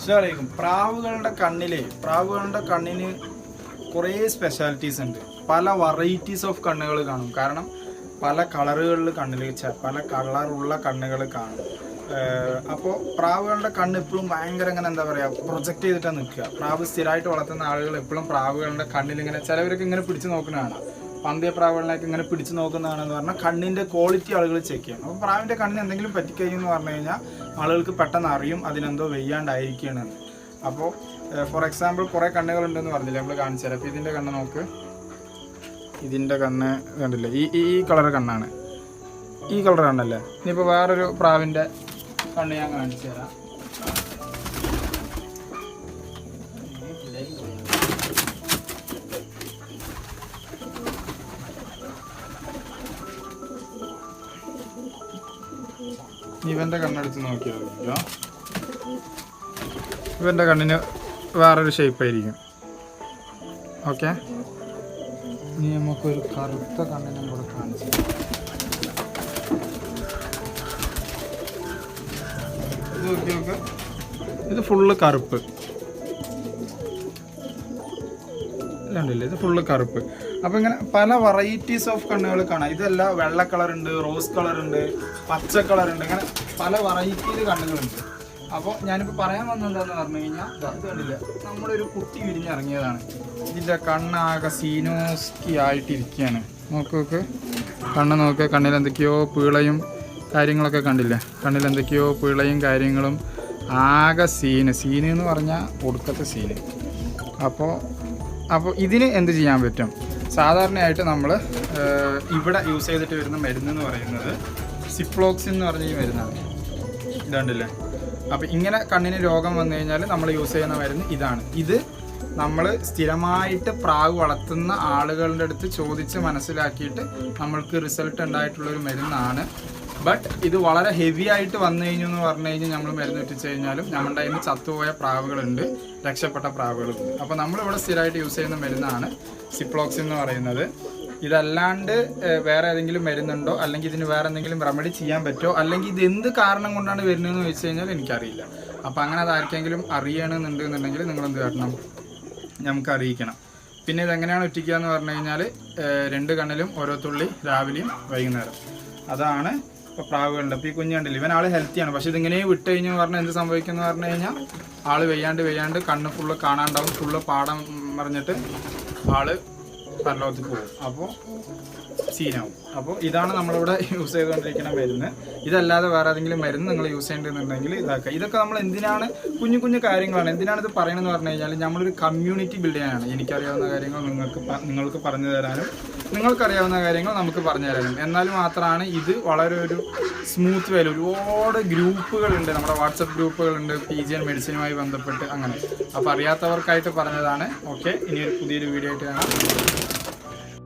അസ്സലാമു പ്രാവുകളുടെ കണ്ണിന് കുറേ സ്പെഷ്യാലിറ്റീസ് ഉണ്ട്. പല വെറൈറ്റീസ് ഓഫ് കണ്ണുകൾ കാണും. കാരണം പല കളറുകളിൽ പല കളറുള്ള കണ്ണുകൾ കാണും. അപ്പോൾ പ്രാവുകളുടെ കണ്ണ് എപ്പോഴും ഭയങ്കര ഇങ്ങനെ എന്താ പറയുക, പ്രൊജക്റ്റ് ചെയ്തിട്ടാണ് നിൽക്കുക. പ്രാവ് സ്ഥിരമായിട്ട് വളർത്തുന്ന ആളുകൾ എപ്പോഴും പ്രാവുകളുടെ കണ്ണിൽ ഇങ്ങനെ ചിലവരൊക്കെ ഇങ്ങനെ പിടിച്ച് നോക്കുന്നതാണ്. പന്തയ പ്രാവുകളിലേക്ക് ഇങ്ങനെ പിടിച്ച് നോക്കുന്നതാണെന്ന് പറഞ്ഞാൽ കണ്ണിൻ്റെ ക്വാളിറ്റി ആളുകൾ ചെക്ക് ചെയ്യണം. അപ്പോൾ പ്രാവിൻ്റെ കണ്ണിന് എന്തെങ്കിലും പറ്റിക്കഴിഞ്ഞെന്ന് പറഞ്ഞു കഴിഞ്ഞാൽ ആളുകൾക്ക് പെട്ടെന്ന് അറിയും അതിനെന്തോ വെയ്യാണ്ടായിരിക്കുകയാണെന്ന്. അപ്പോൾ ഫോർ എക്സാമ്പിൾ കുറേ കണ്ണുകളുണ്ടെന്ന് പറഞ്ഞില്ലേ, നമ്മൾ കാണിച്ചു തരാം. അപ്പോൾ ഇതിൻ്റെ കണ്ണ് നോക്ക്, ഇതിൻ്റെ കണ്ണ് കണ്ടില്ലേ, ഈ കളർ കണ്ണാണ്, ഈ കളർ കണ്ണല്ലേ. ഇനിയിപ്പോൾ വേറൊരു പ്രാവിൻ്റെ കണ്ണ് ഞാൻ കാണിച്ചു തരാം. ഇവൻ്റെ കണ്ണെടുത്ത് നോക്കിയാൽ മതിയോ, ഇവൻ്റെ കണ്ണിന് വേറൊരു ഷേപ്പായിരിക്കും. ഓക്കെ, ഇനി നമുക്കൊരു കറുത്ത കണ്ണിനും കൂടെ കാണിച്ചു. ഇത് നോക്കി നോക്ക്, ഇത് ഫുള്ള് കറുപ്പ് കണ്ടില്ലേ, ഇത് ഫുള്ള് കറുപ്പ്. അപ്പോൾ ഇങ്ങനെ പല വെറൈറ്റീസ് ഓഫ് കണ്ണുകൾ കാണാം. ഇതെല്ലാം വെള്ള കളറുണ്ട്, റോസ് കളറുണ്ട്, പച്ച കളറുണ്ട്, ഇങ്ങനെ പല വെറൈറ്റിയിൽ കണ്ണുകളുണ്ട്. അപ്പോൾ ഞാനിപ്പോൾ പറയാൻ വന്നതെന്താണെന്ന് പറഞ്ഞു കഴിഞ്ഞാൽ, ഇത് കണ്ടില്ല, നമ്മളൊരു കുട്ടി വിരിഞ്ഞിറങ്ങിയതാണ്. ഇതിൻ്റെ കണ്ണാകെ സീനോസ്കി ആയിട്ടിരിക്കുകയാണ്. നോക്ക് കണ്ണ് നോക്ക്, കണ്ണിൽ എന്തൊക്കെയോ പീളയും കാര്യങ്ങളൊക്കെ കണ്ടില്ലേ, കണ്ണിൽ എന്തൊക്കെയോ പീളയും കാര്യങ്ങളും, ആകെ സീന് എന്ന് പറഞ്ഞാൽ ഒടുക്കത്തെ സീന്. അപ്പോൾ ഇതിന് എന്ത് ചെയ്യാൻ പറ്റും? സാധാരണയായിട്ട് നമ്മൾ ഇവിടെ യൂസ് ചെയ്തിട്ട് വരുന്ന മരുന്നെന്ന് പറയുന്നത് സിപ്ലോക്സിൻ എന്ന് പറഞ്ഞ ഈ മരുന്നാണ്. ഇതുണ്ടല്ലേ. അപ്പോൾ ഇങ്ങനെ കണ്ണിന് രോഗം വന്നു കഴിഞ്ഞാൽ നമ്മൾ യൂസ് ചെയ്യുന്ന മരുന്ന് ഇതാണ്. ഇത് നമ്മൾ സ്ഥിരമായിട്ട് പ്രാവ് വളർത്തുന്ന ആളുകളുടെ അടുത്ത് ചോദിച്ച് മനസ്സിലാക്കിയിട്ട് നമ്മൾക്ക് റിസൾട്ട് ഉണ്ടായിട്ടുള്ളൊരു മരുന്നാണ്. ബട്ട് ഇത് വളരെ ഹെവി ആയിട്ട് വന്നു കഴിഞ്ഞു എന്ന് പറഞ്ഞു കഴിഞ്ഞാൽ നമ്മൾ മരുന്ന് ഇട്ടിച്ച് കഴിഞ്ഞാലും നമ്മുടെ കയ്യിൽ നിന്ന് ചത്തുപോയ പ്രാവുകളുണ്ട്, രക്ഷപ്പെട്ട പ്രാവുകളുണ്ട്. അപ്പോൾ നമ്മളിവിടെ സ്ഥിരമായിട്ട് യൂസ് ചെയ്യുന്ന മരുന്നാണ് സിപ്ലോക്സിൻ എന്ന് പറയുന്നത്. ഇതല്ലാണ്ട് വേറെ ഏതെങ്കിലും മരുന്നുണ്ടോ, അല്ലെങ്കിൽ ഇതിന് വേറെ എന്തെങ്കിലും റെമഡി ചെയ്യാൻ പറ്റുമോ, അല്ലെങ്കിൽ ഇത് എന്ത് കാരണം കൊണ്ടാണ് വരുന്നതെന്ന് ചോദിച്ചു കഴിഞ്ഞാൽ എനിക്കറിയില്ല. അപ്പോൾ അങ്ങനെ അതാർക്കെങ്കിലും അറിയണമെന്നുണ്ടെന്നുണ്ടെങ്കിൽ നിങ്ങൾ എന്ത് കാട്ടണം, നമുക്ക് അറിയിക്കണം. പിന്നെ ഇതെങ്ങനെയാണ് ഒറ്റിക്കുക എന്ന് പറഞ്ഞു കഴിഞ്ഞാൽ 2 കണ്ണിലും ഓരോ തുള്ളി രാവിലെയും വൈകുന്നേരം. അതാണ് ഇപ്പോൾ പ്രാവുകളുണ്ട്. അപ്പോൾ ഈ കുഞ്ഞ് കണ്ടില്ല, ഇവൻ ആൾ ഹെൽത്തിയാണ്. പക്ഷേ ഇതിങ്ങനെ വിട്ട് കഴിഞ്ഞെന്ന് പറഞ്ഞാൽ എന്ത് സംഭവിക്കുമെന്ന് പറഞ്ഞു കഴിഞ്ഞാൽ ആൾ വെയ്യാണ്ട് കണ്ണ് ഫുള്ള് കാണാണ്ടാവും, ഫുള്ള് പാടം മറിഞ്ഞിട്ട് ആള് പരലോകത്ത് പോകും. അപ്പോൾ സീനാവും. അപ്പോൾ ഇതാണ് നമ്മളിവിടെ യൂസ് ചെയ്തുകൊണ്ടിരിക്കുന്ന മരുന്ന്. ഇതല്ലാതെ വേറെ ഏതെങ്കിലും മരുന്ന് നിങ്ങൾ യൂസ് ചെയ്യേണ്ടതെന്നുണ്ടെങ്കിൽ ഇതാക്കുക. ഇതൊക്കെ നമ്മൾ എന്തിനാണ്, കുഞ്ഞു കാര്യങ്ങളാണ്. എന്തിനാണ് ഇത് പറയണമെന്ന് പറഞ്ഞു കഴിഞ്ഞാൽ നമ്മളൊരു കമ്മ്യൂണിറ്റി ബിൽഡ് ചെയ്യാനാണ്. എനിക്കറിയാവുന്ന കാര്യങ്ങൾ നിങ്ങൾക്ക് പറഞ്ഞു തരാനും, നിങ്ങൾക്കറിയാവുന്ന കാര്യങ്ങൾ നമുക്ക് പറഞ്ഞു തരാനും. എന്നാൽ മാത്രമാണ് ഇത് വളരെ ഒരു സ്മൂത്ത് വേല. ഒരുപാട് ഗ്രൂപ്പുകളുണ്ട്, നമ്മുടെ വാട്സപ്പ് ഗ്രൂപ്പുകളുണ്ട് PGN മെഡിസിനുമായി ബന്ധപ്പെട്ട് അങ്ങനെ. അപ്പോൾ അറിയാത്തവർക്കായിട്ട് പറഞ്ഞതാണ്. ഓക്കെ, ഇനി ഒരു പുതിയൊരു വീഡിയോ ആയിട്ട് കാണാം.